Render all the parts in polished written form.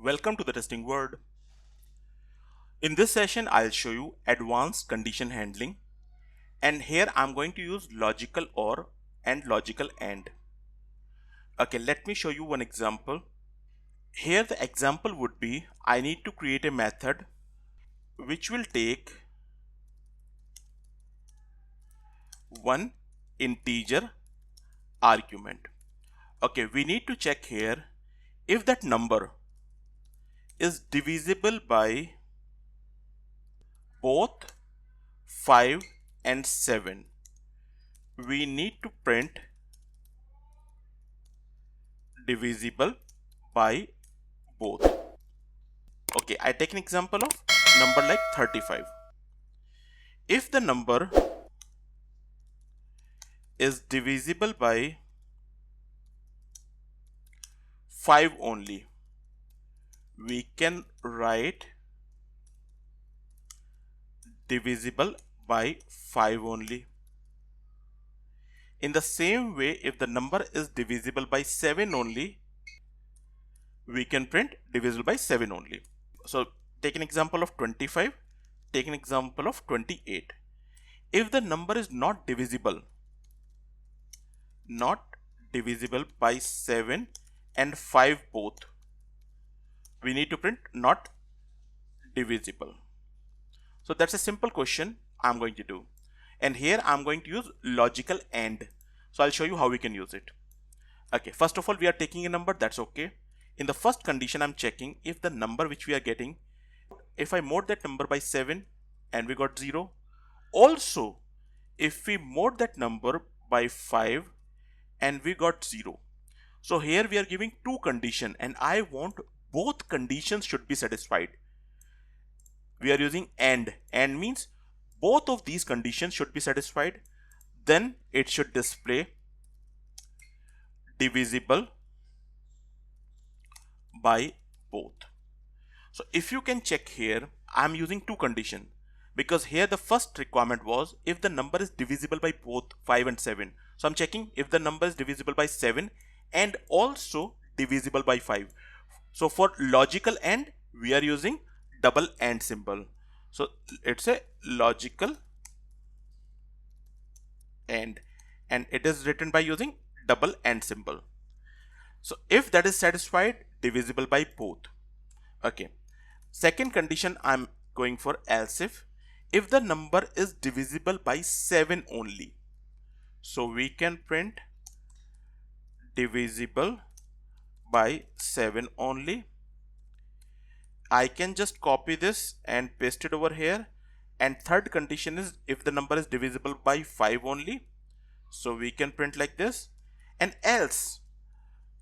Welcome to the testing world. In this session, I'll show you advanced condition handling, and here I'm going to use logical OR and logical AND. Okay, let me show you one example. Here the example would be I need to create a method which will take one integer argument. Okay, we need to check here if that number is divisible by both 5 and 7. We need to print divisible by both. Okay, I take an example of number like 35. If the number is divisible by 5 only, we can write divisible by 5 only. In the same way, if the number is divisible by 7 only, we can print divisible by 7 only. So take an example of 25, take an example of 28. If the number is not divisible by 7 and 5 both, we need to print not divisible. So that's a simple question I'm going to do. And here I'm going to use logical AND. So I'll show you how we can use it. Okay, first of all, we are taking a number, that's okay. In the first condition, I'm checking if the number which we are getting, if I mod that number by 7 and we got 0. Also, if we mod that number by 5 and we got 0. So here we are giving two conditions and I want both conditions should be satisfied. We are using AND. AND means both of these conditions should be satisfied. Then it should display divisible by both. So if you can check here, I'm using two conditions because here the first requirement was if the number is divisible by both 5 and 7. So I'm checking if the number is divisible by 7 and also divisible by 5. So for logical AND, we are using double AND symbol. So it's a logical AND and it is written by using double AND symbol. So if that is satisfied, divisible by both. Okay. Second condition I'm going for else if the number is divisible by 7 only. So we can print divisible by 7 only. I can just copy this and paste it over here. And third condition is if the number is divisible by 5 only. So we can print like this, and else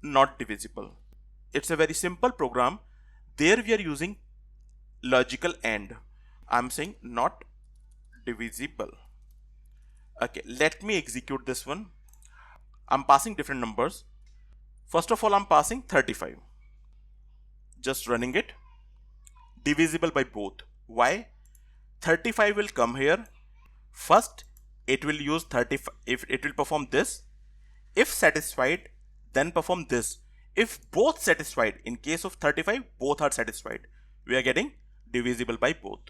not divisible. It's a very simple program. There we are using logical AND. I'm saying not divisible. Okay, let me execute this one. I'm passing different numbers. First of all, I'm passing 35. Just running it. Divisible by both. Why? 35 will come here. First, it will use 35. If it will perform this. If satisfied, then perform this. If both satisfied, in case of 35, both are satisfied, we are getting divisible by both.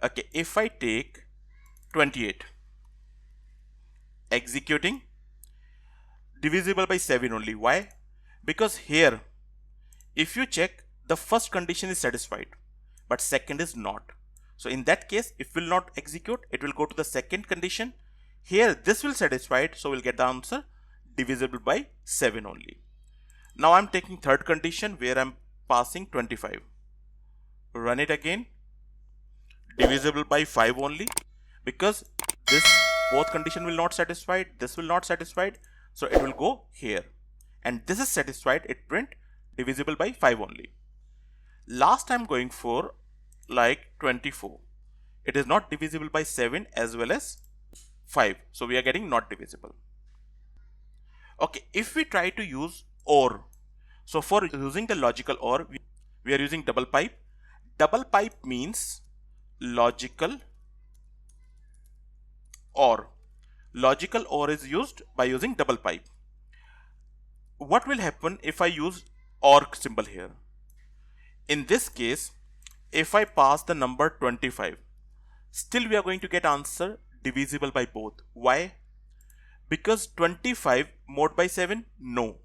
Okay, if I take 28, executing, divisible by 7 only. Why? Because here, if you check, the first condition is satisfied, but second is not. So in that case, if will not execute, it will go to the second condition. Here, this will satisfy it, so we'll get the answer divisible by 7 only. Now I'm taking third condition where I'm passing 25. Run it again. Divisible by 5 only, because this both condition will not satisfy, this will not satisfy, so it will go here. And this is satisfied, it print divisible by 5 only. Last I'm going for like 24. It is not divisible by 7 as well as 5. So we are getting not divisible. Okay, if we try to use OR. So for using the logical OR, we are using double pipe. Double pipe means logical OR. Logical OR is used by using double pipe. What will happen if I use OR symbol here? In this case, if I pass the number 25, still we are going to get answer divisible by both. Why? Because 25 mod by 7, no.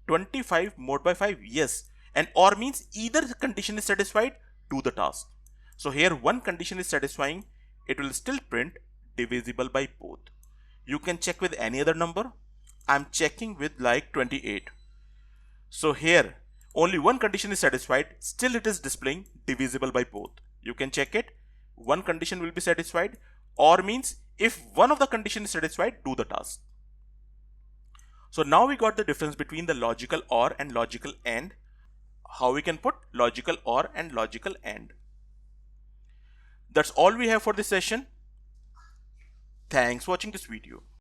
25 mod by 5, yes. And or means either the condition is satisfied, do the task. So here one condition is satisfying, it will still print divisible by both. You can check with any other number. I'm checking with like 28. So here only one condition is satisfied, still it is displaying divisible by both. You can check it. One condition will be satisfied, or means if one of the condition is satisfied, do the task. So now we got the difference between the logical OR and logical AND. How we can put logical OR and logical AND. That's all we have for this session. Thanks for watching this video.